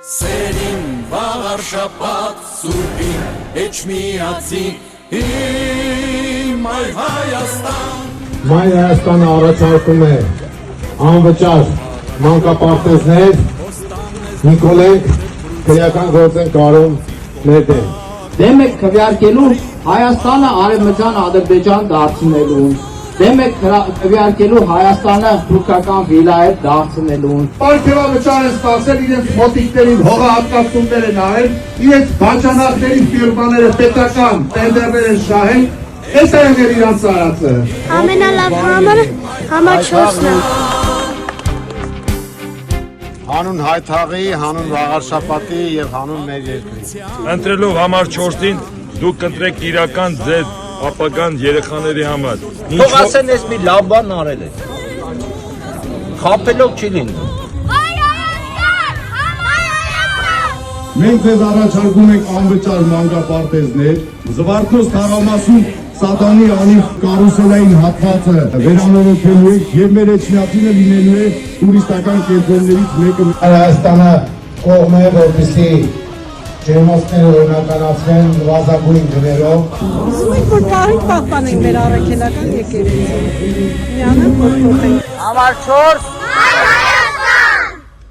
Սերին վաղար շապատ սուրբին էջմիածին իմ այ Հայաստան Մայր Հայաստանը առաջարկում է անվճար մանկապարտեզներ Նիկոլենք քրեական գործեն կարում ներդեն Դեմ եք քվեարկելու Հայաստանը արևմտյան Ադրբեջան դարձնելուն Դեմ եք քվեարկելու Հայաստանը թուրքական վիլայետ դարձնելուն Պարգևավճար են ստացել իրենց մոտիկներին հողահատկացումներ են արել իրենց բաժանախների ֆիրմաները պետական տենդերներ են շահել Ես է եղել իրանց արածը Ամենալավ համարը համար 4-ն է Հանուն հայթաղի, հանուն վաղարշապատի և հանուն մեր երկրի Ընտրելով համար 4-ին դուք կընտրեք իրական ձեր ապագան երեխաների համար Թող ասեն ես մի լավ բան արել է Խապելով չի լինում Մենք ձեզ առաջարկում ենք անվճար մանկապարտեզներ Զվարթնոց թաղամասում Սատանի անիվ կարուսելային հատվածը վերանորոգելու ենք և մեր էջմիածինը լինելու է տուրիստական կենտրոններից մեկը Հայաստանը կողմ է, որպեսզի ջերմոցները օրինականացվեն նվազագույն գներով Ուզում ենք, որ պահպանենք մեր առաքելական եկեղեցին Միանանք, որ փոխենք Համար 4